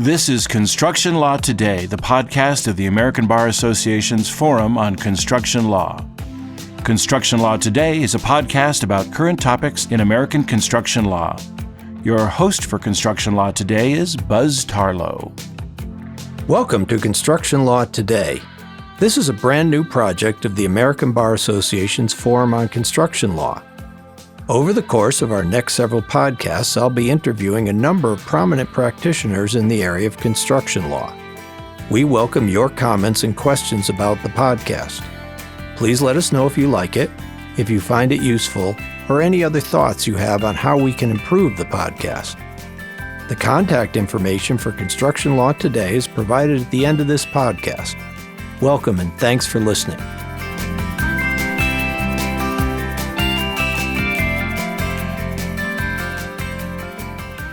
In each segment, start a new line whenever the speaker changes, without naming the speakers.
This is Construction Law Today, the podcast of the American Bar Association's Forum on Construction Law. Construction Law Today is a podcast about current topics in American construction law. Your host for Construction Law Today is Buzz Tarlow.
Welcome to Construction Law Today. This is a brand new project of the American Bar Association's Forum on Construction Law. Over the course of our next several podcasts, I'll be interviewing a number of prominent practitioners in the area of construction law. We welcome your comments and questions about the podcast. Please let us know if you like it, if you find it useful, or any other thoughts you have on how we can improve the podcast. The contact information for Construction Law Today is provided at the end of this podcast. Welcome and thanks for listening.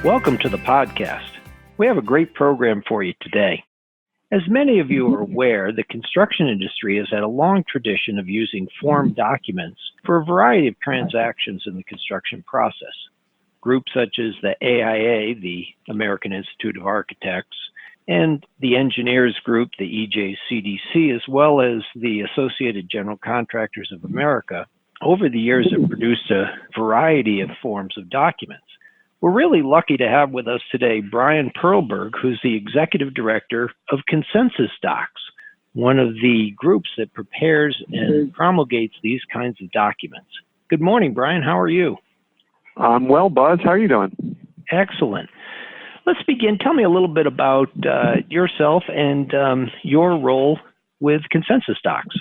Welcome to the podcast. We have a great program for you today. As many of you are aware, the construction industry has had a long tradition of using form documents for a variety of transactions in the construction process. Groups such as the AIA, the American Institute of Architects, and the Engineers Group, the EJCDC, as well as the Associated General Contractors of America, over the years have produced a variety of forms of documents. We're really lucky to have with us today Brian Perlberg, who's the Executive Director of Consensus Docs, one of the groups that prepares and promulgates these kinds of documents. Good morning, Brian. How are you?
I'm well, Buzz. How are you doing?
Excellent. Let's begin. Tell me a little bit about yourself and your role with Consensus Docs.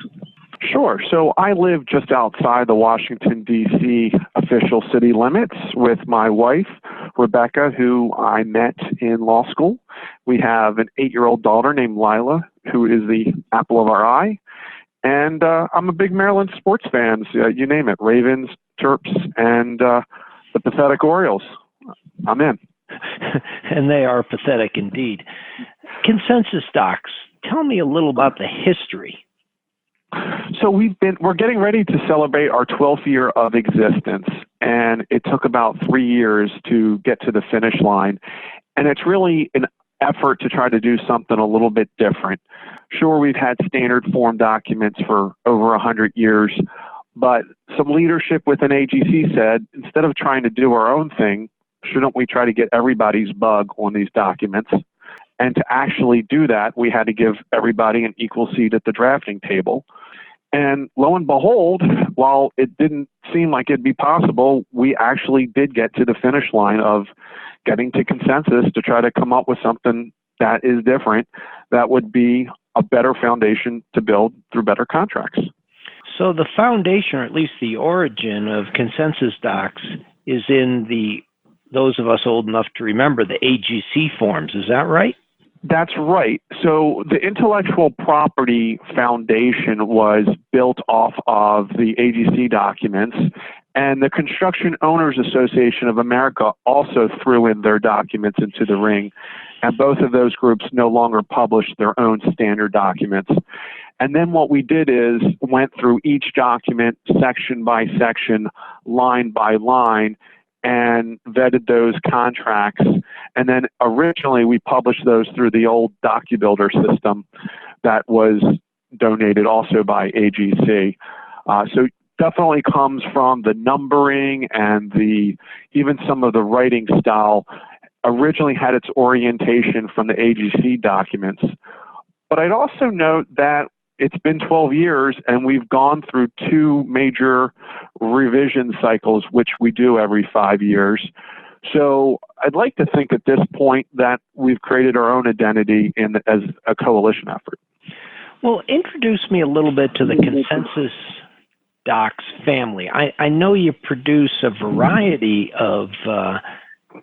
Sure. So I live just outside the Washington, D.C. official city limits with my wife, Rebecca, who I met in law school. We have an 8-year-old daughter named Lila, who is the apple of our eye. And I'm a big Maryland sports fan. You name it, Ravens, Terps, and the pathetic Orioles. I'm in.
And they are pathetic indeed. Consensus Docs, tell me a little about the history.
So we're getting ready to celebrate our 12th year of existence, and it took about 3 years to get to the finish line. And it's really an effort to try to do something a little bit different. Sure, we've had standard form documents for over 100 years, but some leadership within AGC said, instead of trying to do our own thing, shouldn't we try to get everybody's bug on these documents? And to actually do that, we had to give everybody an equal seat at the drafting table. And lo and behold, while it didn't seem like it'd be possible, we actually did get to the finish line of getting to consensus to try to come up with something that is different, that would be a better foundation to build through better contracts.
So the foundation, or at least the origin of Consensus Docs, is in those of us old enough to remember the AGC forms. Is that right?
That's right. So the intellectual property foundation was built off of the AGC documents, and the Construction Owners Association of America also threw in their documents into the ring, and both of those groups no longer publish their own standard documents. And then what we did is went through each document section by section, line by line, and vetted those contracts. And then originally we published those through the old DocuBuilder system that was donated also by AGC. So definitely comes from the numbering and even some of the writing style originally had its orientation from the AGC documents. But I'd also note that it's been 12 years and we've gone through 2 major revision cycles, which we do every 5 years. So I'd like to think at this point that we've created our own identity as a coalition effort.
Well, introduce me a little bit to the Consensus Docs family. I know you produce a variety of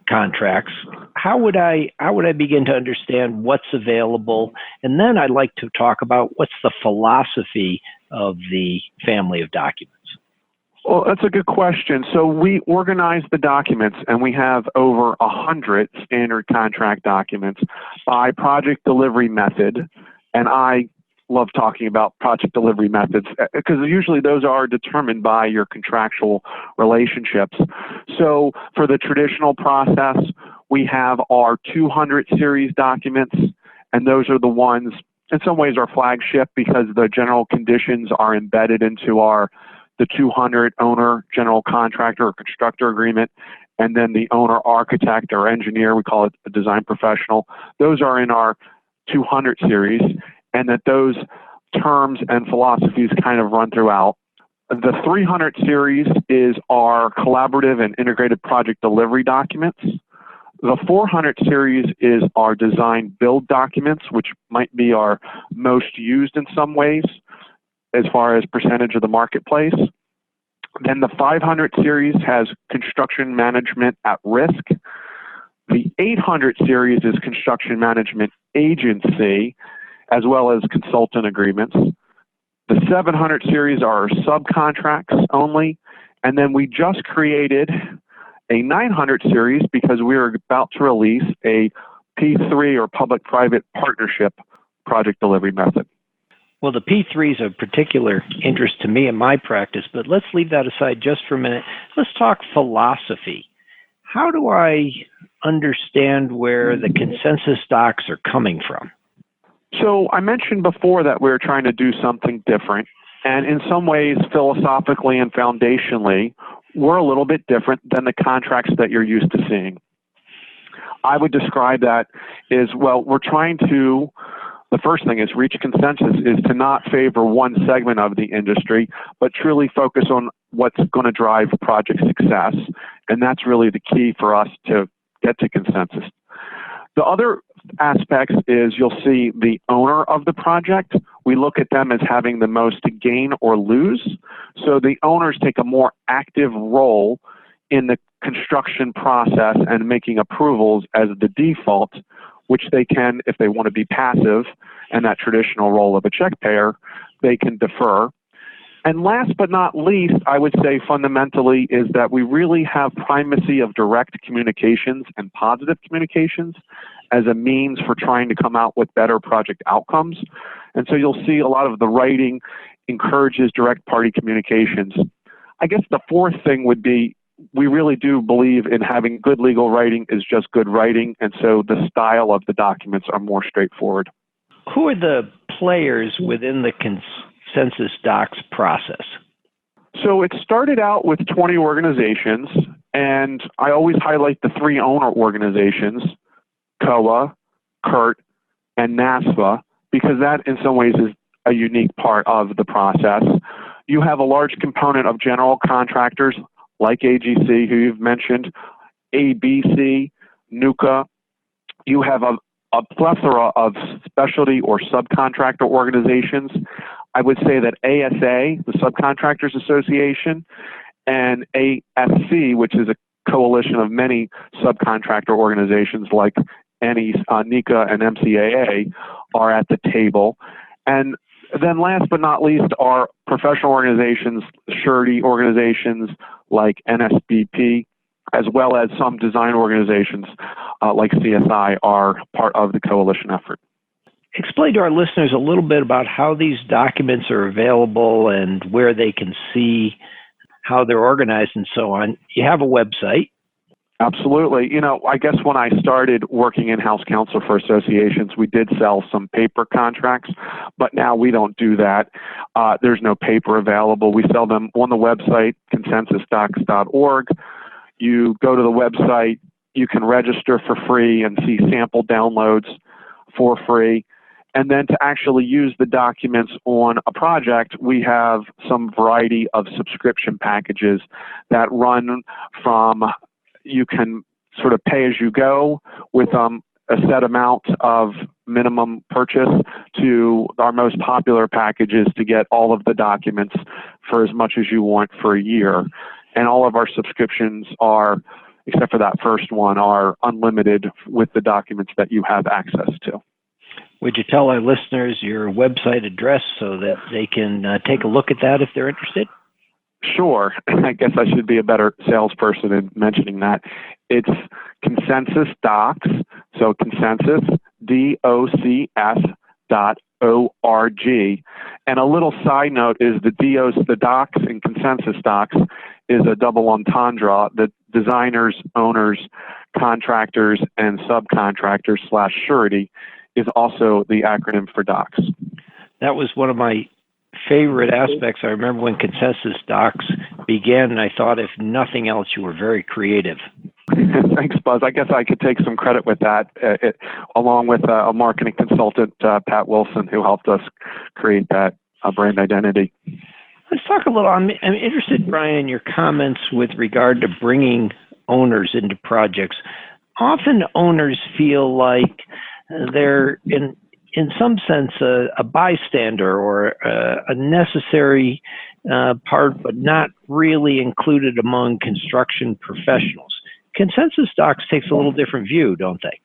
contracts. How would I begin to understand what's available? And then I'd like to talk about what's the philosophy of the family of documents.
Well, that's a good question. So we organize the documents, and we have over 100 standard contract documents by project delivery method. And I love talking about project delivery methods because usually those are determined by your contractual relationships. So for the traditional process, We have our 200 series documents, and those are the ones, in some ways, our flagship because the general conditions are embedded into the 200 owner, general contractor, or constructor agreement, and then the owner architect or engineer, we call it a design professional. Those are in our 200 series, and that those terms and philosophies kind of run throughout. The 300 series is our collaborative and integrated project delivery documents. The 400 series is our design build documents, which might be our most used in some ways as far as percentage of the marketplace. Then the 500 series has construction management at risk. The 800 series is construction management agency, as well as consultant agreements. The 700 series are subcontracts only. And then we just created a 900 series because we are about to release a P3 or public-private partnership project delivery method.
Well, the P3 is of particular interest to me in my practice, but let's leave that aside just for a minute. Let's talk philosophy. How do I understand where the consensus docs are coming from?
So I mentioned before that we're trying to do something different. And in some ways, philosophically and foundationally, we're a little bit different than the contracts that you're used to seeing. I would describe that as, well, we're trying to, the first thing is reach consensus, is to not favor one segment of the industry, but truly focus on what's going to drive project success. And that's really the key for us to get to consensus. The other aspects is you'll see the owner of the project. We look at them as having the most to gain or lose. So the owners take a more active role in the construction process and making approvals as the default, which they can, if they want to be passive and that traditional role of a check payer, they can defer. And last but not least, I would say fundamentally is that we really have primacy of direct communications and positive communications as a means for trying to come out with better project outcomes. And so you'll see a lot of the writing encourages direct party communications. I guess the fourth thing would be we really do believe in having good legal writing is just good writing, and so the style of the documents are more straightforward.
Who are the players within the consensus docs process?
So it started out with 20 organizations, and I always highlight the three owner organizations, COA, CURT, and NASFA, because that in some ways is a unique part of the process. You have a large component of general contractors like AGC, who you've mentioned, ABC, NUCA. You have a plethora of specialty or subcontractor organizations. I would say that ASA, the Subcontractors Association, and ASC, which is a coalition of many subcontractor organizations like NECA and MCAA, are at the table. And then last but not least are professional organizations, surety organizations like NSBP, as well as some design organizations like CSI are part of the coalition effort.
Explain to our listeners a little bit about how these documents are available and where they can see how they're organized and so on. You have a website.
Absolutely. You know, I guess when I started working in-house counsel for associations, we did sell some paper contracts, but now we don't do that. There's no paper available. We sell them on the website, consensusdocs.org. You go to the website, you can register for free and see sample downloads for free. And then to actually use the documents on a project, we have some variety of subscription packages that run from, you can sort of pay as you go with a set amount of minimum purchase, to our most popular packages to get all of the documents for as much as you want for a year. And all of our subscriptions are, except for that first one, are unlimited with the documents that you have access to.
Would you tell our listeners your website address so that they can take a look at that if they're interested?
Sure. I guess I should be a better salesperson in mentioning that. It's Consensus Docs, so Consensus, DOCS.org. And a little side note is the docs and Consensus Docs is a double entendre that designers, owners, contractors, and subcontractors / surety is also the acronym for docs.
That was one of my favorite aspects. I remember when Consensus Docs began, and I thought, if nothing else, you were very creative.
Thanks, Buzz. I guess I could take some credit with that, along with a marketing consultant, Pat Wilson, who helped us create that brand identity.
Let's talk a little. I'm interested, Brian, in your comments with regard to bringing owners into projects. Often owners feel like they're in some sense a bystander or a necessary part, but not really included among construction professionals. Consensus Docs takes a little different view, don't they?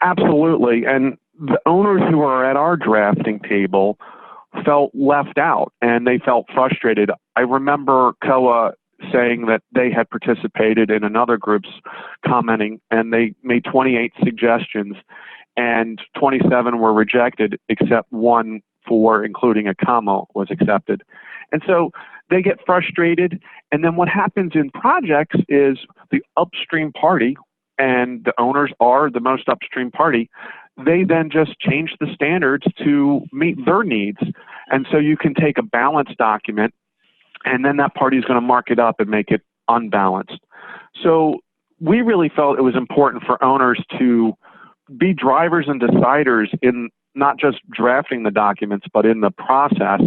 Absolutely. And the owners who are at our drafting table felt left out and they felt frustrated. I remember COA saying that they had participated in another group's commenting, and they made 28 suggestions and 27 were rejected, except one for including a comma was accepted. And so they get frustrated. And then what happens in projects is the upstream party, and the owners are the most upstream party, they then just change the standards to meet their needs. And so you can take a balanced document, and then that party is going to mark it up and make it unbalanced. So we really felt it was important for owners to be drivers and deciders in not just drafting the documents, but in the process,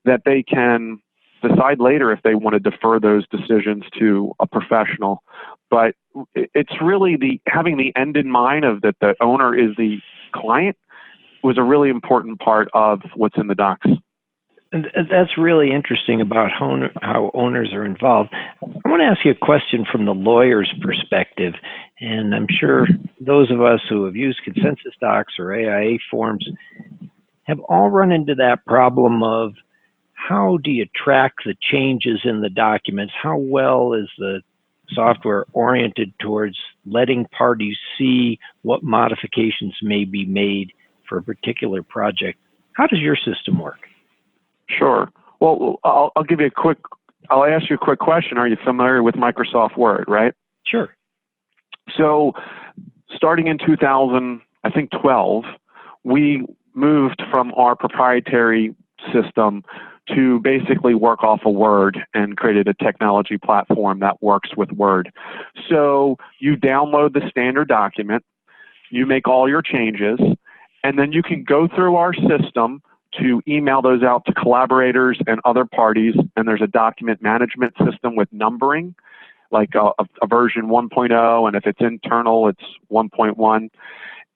that they can decide later if they want to defer those decisions to a professional. But it's really having the end in mind of that the owner is the client was a really important part of what's in the docs.
And that's really interesting about how owners are involved. I want to ask you a question from the lawyer's perspective, and I'm sure those of us who have used Consensus Docs or AIA forms have all run into that problem of how do you track the changes in the documents? How well is the software oriented towards letting parties see what modifications may be made for a particular project? How does your system work?
Sure. Well, I'll ask you a quick question. Are you familiar with Microsoft Word, right?
Sure.
So starting in 2012, we moved from our proprietary system to basically work off of Word and created a technology platform that works with Word. So you download the standard document, you make all your changes, and then you can go through our system to email those out to collaborators and other parties. And there's a document management system with numbering, like a version 1.0, and if it's internal, it's 1.1.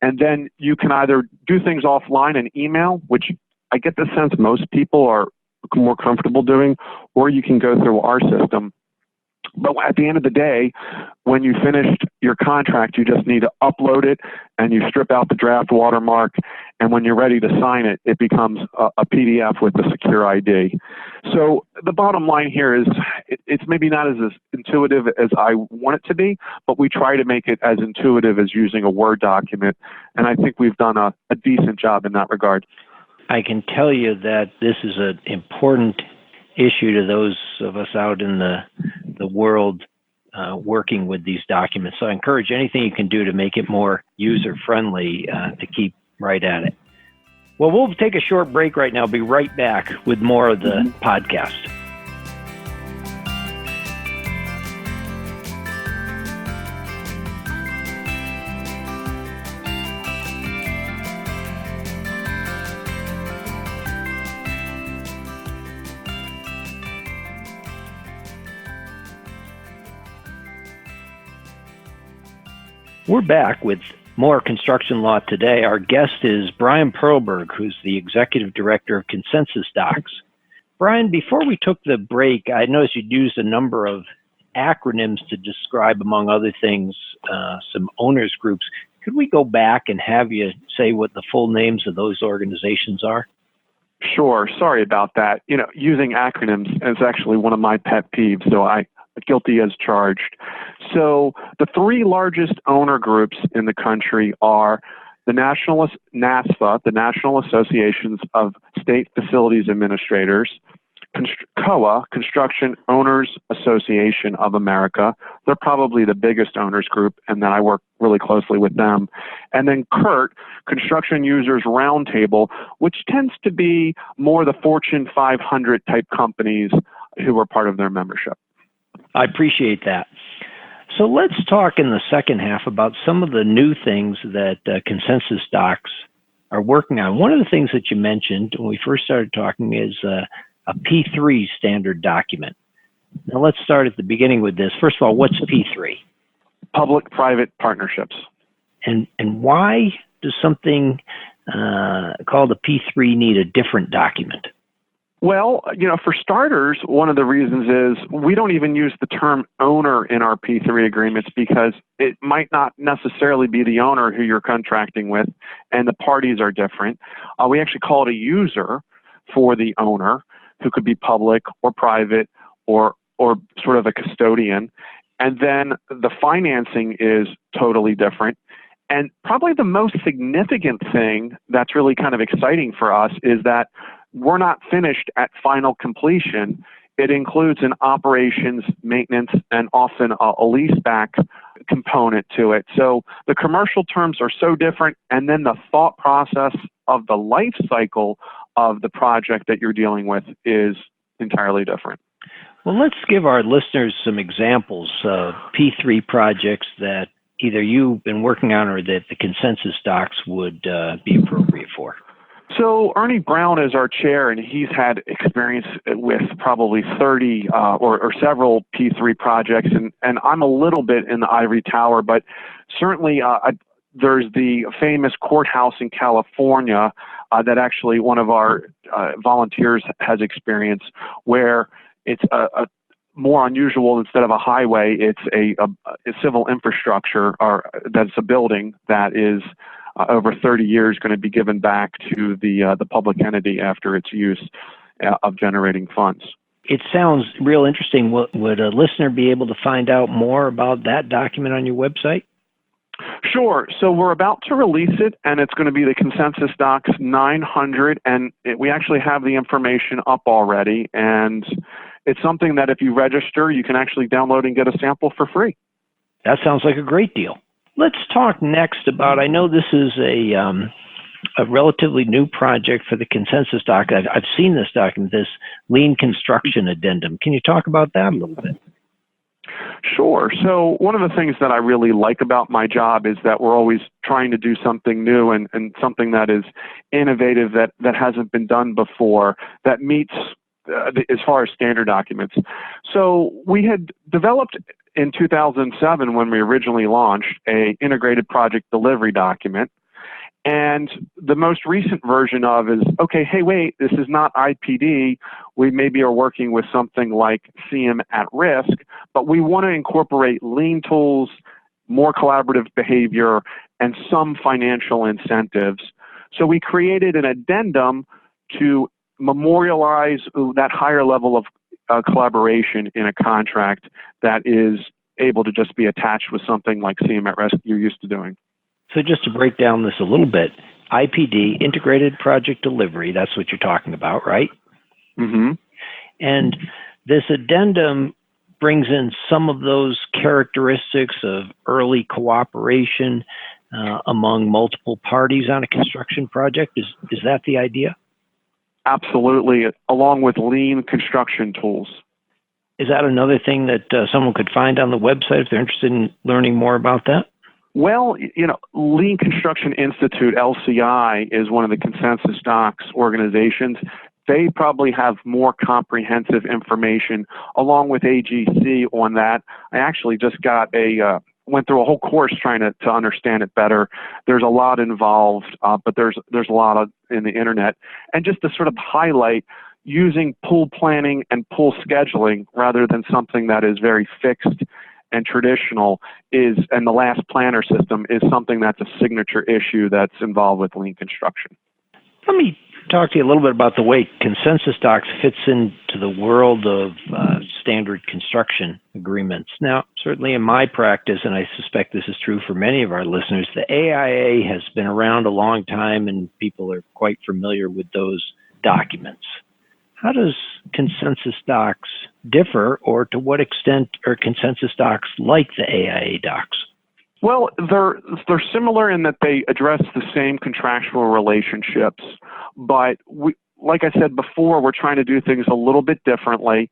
And then you can either do things offline and email, which I get the sense most people are more comfortable doing, or you can go through our system. But at the end of the day, when you finished your contract, you just need to upload it and you strip out the draft watermark. And when you're ready to sign it, it becomes a PDF with a secure ID. So the bottom line here is it's maybe not as intuitive as I want it to be, but we try to make it as intuitive as using a Word document. And I think we've done a decent job in that regard.
I can tell you that this is an important issue to those of us out in the world working with these documents. So I encourage anything you can do to make it more user-friendly to keep right at it. Well, we'll take a short break right now. Be right back with more of the podcast. We're back with more Construction Law Today. Our guest is Brian Perlberg, who's the Executive Director of Consensus Docs. Brian, before we took the break, I noticed you'd used a number of acronyms to describe, among other things, some owners groups. Could we go back and have you say what the full names of those organizations are?
Sure. Sorry about that. Using acronyms is actually one of my pet peeves, so guilty as charged. So the three largest owner groups in the country are the NASFA, the National Associations of State Facilities Administrators, COA, Construction Owners Association of America. They're probably the biggest owners group, and then I work really closely with them. And then CURT, Construction Users Roundtable, which tends to be more the Fortune 500 type companies who are part of their membership.
I appreciate that. So let's talk in the second half about some of the new things that Consensus Docs are working on. One of the things that you mentioned when we first started talking is a P3 standard document. Now let's start at the beginning with this. First of all, what's P3?
Public-private partnerships.
And why does something called a P3 need a different document?
Well, for starters, one of the reasons is we don't even use the term owner in our P3 agreements because it might not necessarily be the owner who you're contracting with, and the parties are different. We actually call it a user for the owner, who could be public or private or sort of a custodian. And then the financing is totally different. And probably the most significant thing that's really kind of exciting for us is that we're not finished at final completion. It includes an operations, maintenance, and often a leaseback component to it. So the commercial terms are so different, and then the thought process of the life cycle of the project that you're dealing with is entirely different.
Well, let's give our listeners some examples of P3 projects that either you've been working on or that the Consensus Docs would be appropriate for.
So Ernie Brown is our chair, and he's had experience with probably 30 or several P3 projects, and I'm a little bit in the ivory tower, but certainly there's the famous courthouse in California that actually one of our volunteers has experienced, where it's a more unusual. Instead of a highway, it's a civil infrastructure, or that's a building that is over 30 years going to be given back to the public entity after its use of generating funds.
It sounds real interesting. Would a listener be able to find out more about that document on your website?
Sure. So we're about to release it, and it's going to be the Consensus Docs 900, and we actually have the information up already, and it's something that if you register, you can actually download and get a sample for free.
That sounds like a great deal. Let's talk next about, I know this is a relatively new project for the Consensus Doc. I've seen this document, this Lean Construction Addendum. Can you talk about that a little bit?
Sure. So one of the things that I really like about my job is that we're always trying to do something new and something that is innovative that hasn't been done before, that meets as far as standard documents. So we had developed in 2007, when we originally launched, a integrated project delivery document. And the most recent version of is, okay, hey, wait, this is not IPD. We maybe are working with something like CM at risk, but we want to incorporate lean tools, more collaborative behavior, and some financial incentives. So we created an addendum to memorialize that higher level of collaboration in a contract that is able to just be attached with something like CM at risk you're used to doing.
So just to break down this a little bit, IPD, Integrated Project Delivery, that's what you're talking about, right?
Mm-hmm.
And this addendum brings in some of those characteristics of early cooperation among multiple parties on a construction project. Is that the idea? Absolutely,
along with lean construction tools.
Is that another thing that someone could find on the website if they're interested in learning more about that?
Well, Lean Construction Institute, LCI, is one of the Consensus Docs organizations. They probably have more comprehensive information along with AGC on that. I actually just went through a whole course trying to understand it better. There's a lot involved, but there's a lot in the internet. And just to sort of highlight, using pool planning and pool scheduling rather than something that is very fixed and traditional and the last planner system is something that's a signature issue that's involved with lean construction.
Let me talk to you a little bit about the way Consensus Docs fits into the world of standard construction agreements. Now, certainly in my practice, and I suspect this is true for many of our listeners, the AIA has been around a long time and people are quite familiar with those documents. How does consensus docs differ, or to what extent are consensus docs like the AIA docs?
Well, they're similar in that they address the same contractual relationships, but like I said before, we're trying to do things a little bit differently,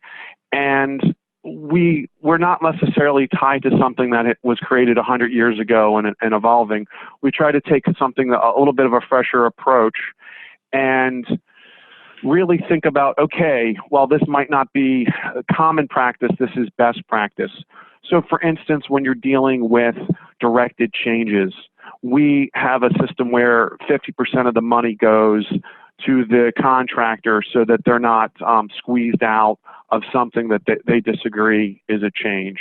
and we're not necessarily tied to something that it was created 100 years ago and evolving. We try to take something, a little bit of a fresher approach, and really think about, okay, well, this might not be common practice, this is best practice. So for instance, when you're dealing with directed changes, we have a system where 50% of the money goes to the contractor so that they're not squeezed out of something that they disagree is a change.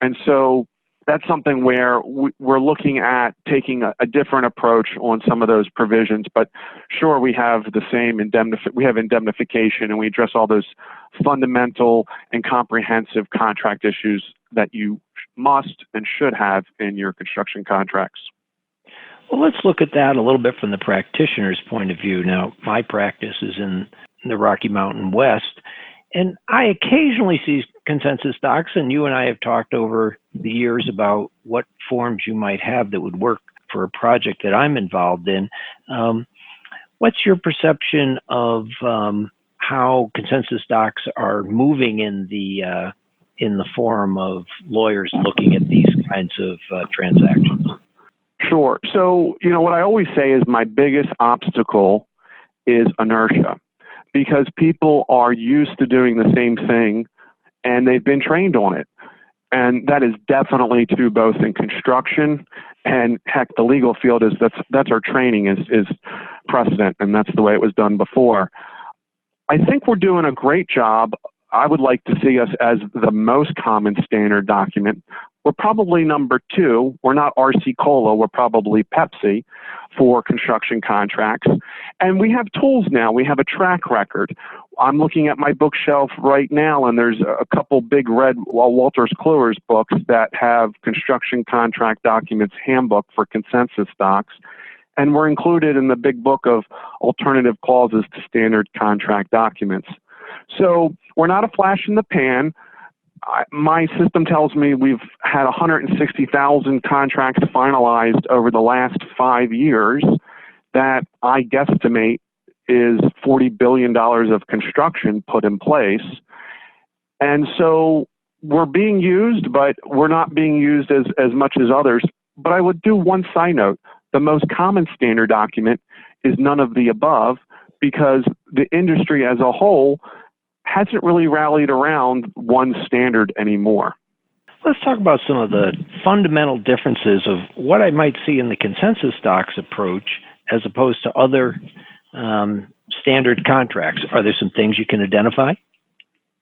And so that's something where we're looking at taking a different approach on some of those provisions. But sure, we have the same indemnification, and we address all those fundamental and comprehensive contract issues that you must and should have in your construction contracts.
Well, let's look at that a little bit from the practitioner's point of view. Now, my practice is in the Rocky Mountain West, and I occasionally see consensus docs, and you and I have talked over the years about what forms you might have that would work for a project that I'm involved in. What's your perception of how consensus docs are moving in the form of lawyers looking at these kinds of transactions?
Sure. So, what I always say is my biggest obstacle is inertia, because people are used to doing the same thing and they've been trained on it. And that is definitely true both in construction and heck, the legal field that's our training is precedent, and that's the way it was done before. I think we're doing a great job. I would like to see us as the most common standard document. We're probably number 2. We're not RC Cola. We're probably Pepsi for construction contracts. And we have tools now. We have a track record. I'm looking at my bookshelf right now, and there's a couple big red Wolters Kluwer's books that have construction contract documents handbook for consensus docs. And we're included in the big book of alternative clauses to standard contract documents. So we're not a flash in the pan. My system tells me we've had 160,000 contracts finalized over the last 5 years. That I guesstimate is $40 billion of construction put in place. And so we're being used, but we're not being used as much as others. But I would do one side note. The most common standard document is none of the above, because the industry as a whole hasn't really rallied around one standard anymore.
Let's talk about some of the fundamental differences of what I might see in the consensus docs approach as opposed to other standard contracts. Are there some things you can identify?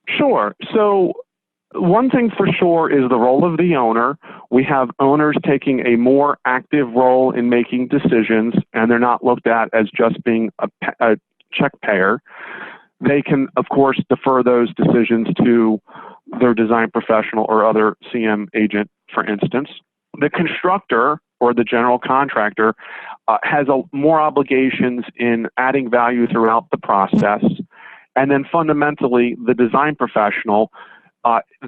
Sure. So one thing for sure is the role of the owner. We have owners taking a more active role in making decisions, and they're not looked at as just being a check payer. They can, of course, defer those decisions to their design professional or other CM agent, for instance. The constructor or the general contractor has more obligations in adding value throughout the process. And then fundamentally, the design professional,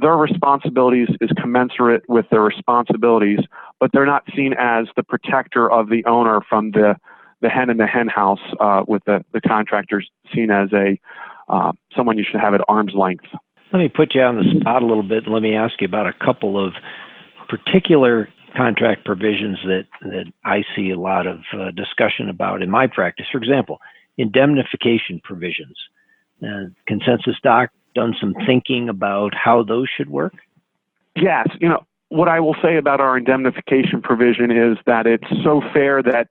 their responsibilities is commensurate with their responsibilities, but they're not seen as the protector of the owner from the hen in the hen house, with the contractors seen as someone you should have at arm's length.
Let me put you on the spot a little bit, and let me ask you about a couple of particular contract provisions that I see a lot of discussion about in my practice. For example, indemnification provisions. Consensus doc done some thinking about how those should work?
Yes. What I will say about our indemnification provision is that it's so fair that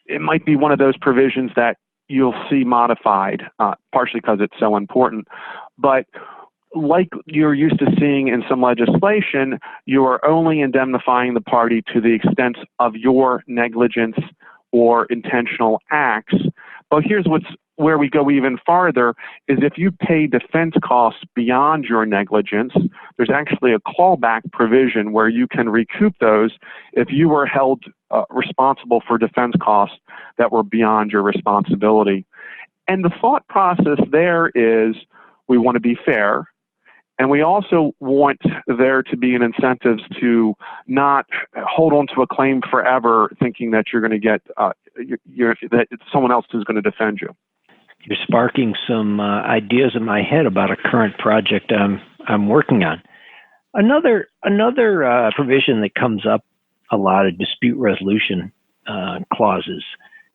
it might be one of those provisions that you'll see modified, partially because it's so important. But like you're used to seeing in some legislation, you are only indemnifying the party to the extent of your negligence or intentional acts. But here's where we go even farther is if you pay defense costs beyond your negligence, there's actually a clawback provision where you can recoup those if you were held responsible for defense costs that were beyond your responsibility. And the thought process there is we want to be fair, and we also want there to be an incentive to not hold on to a claim forever thinking that you're going to get, that someone else is going to defend you.
You're sparking some ideas in my head about a current project I'm working on. Another provision that comes up a lot of dispute resolution clauses.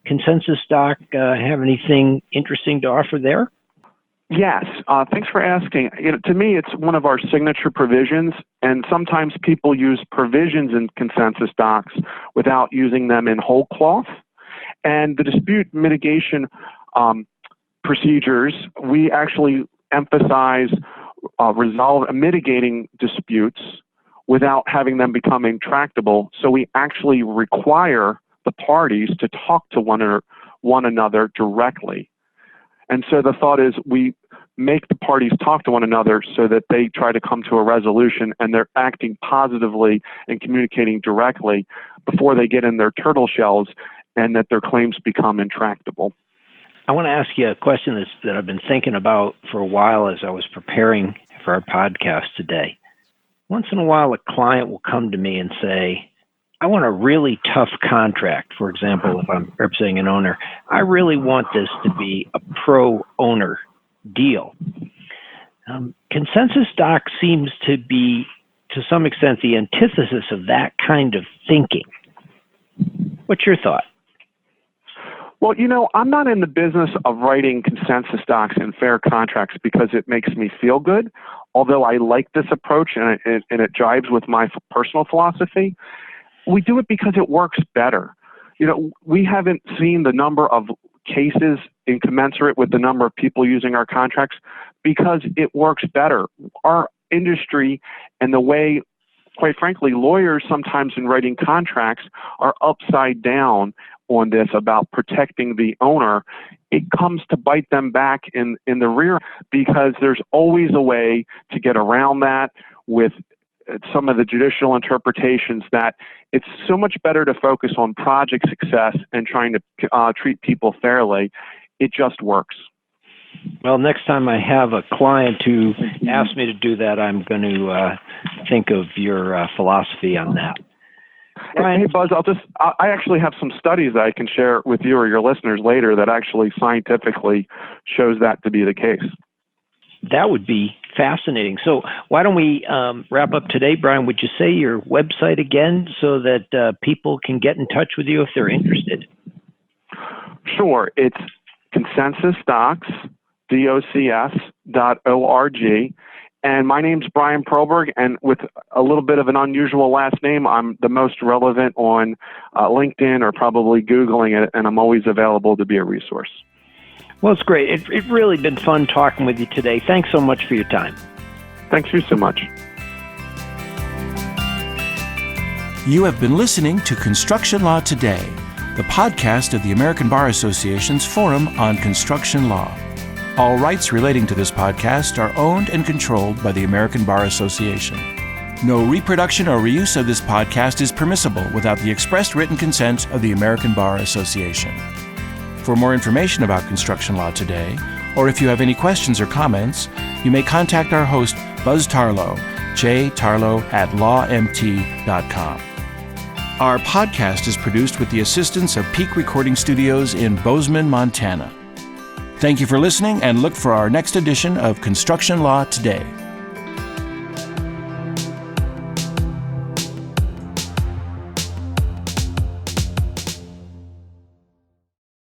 Consensus Doc have anything interesting to offer there?
Yes, thanks for asking. To me, it's one of our signature provisions, and sometimes people use provisions in consensus docs without using them in whole cloth. And the dispute mitigation procedures, we actually emphasize mitigating disputes without having them become intractable. So we actually require the parties to talk to one another directly. And so the thought is we make the parties talk to one another so that they try to come to a resolution and they're acting positively and communicating directly before they get in their turtle shells and that their claims become intractable.
I want to ask you a question that I've been thinking about for a while as I was preparing for our podcast today. Once in a while, a client will come to me and say, I want a really tough contract. For example, if I'm representing an owner, I really want this to be a pro-owner deal. Consensus Doc seems to be, to some extent, the antithesis of that kind of thinking. What's your thought?
Well, I'm not in the business of writing consensus docs and fair contracts because it makes me feel good, although I like this approach and it jives with my personal philosophy. We do it because it works better. We haven't seen the number of cases incommensurate with the number of people using our contracts because it works better. Our industry and the way, quite frankly, lawyers sometimes in writing contracts are upside down on this about protecting the owner. It comes to bite them back in the rear because there's always a way to get around that with some of the judicial interpretations that it's so much better to focus on project success and trying to treat people fairly. It just works.
Well, next time I have a client who asks me to do that, I'm going to think of your philosophy on that.
Hey, Buzz, I actually have some studies that I can share with you or your listeners later that actually scientifically shows that to be the case.
That would be fascinating. So why don't we wrap up today, Brian? Would you say your website again so that people can get in touch with you if they're interested?
Sure. It's consensusdocs, DOCS.org. And my name's Brian Perlberg, and with a little bit of an unusual last name, I'm the most relevant on LinkedIn or probably Googling it, and I'm always available to be a resource.
Well, it's great. It's really been fun talking with you today. Thanks so much for your time.
Thanks you so much.
You have been listening to Construction Law Today, the podcast of the American Bar Association's Forum on Construction Law. All rights relating to this podcast are owned and controlled by the American Bar Association. No reproduction or reuse of this podcast is permissible without the expressed written consent of the American Bar Association. For more information about Construction Law Today, or if you have any questions or comments, you may contact our host, Buzz Tarlow, jtarlow@lawmt.com. Our podcast is produced with the assistance of Peak Recording Studios in Bozeman, Montana. Thank you for listening, and look for our next edition of Construction Law Today.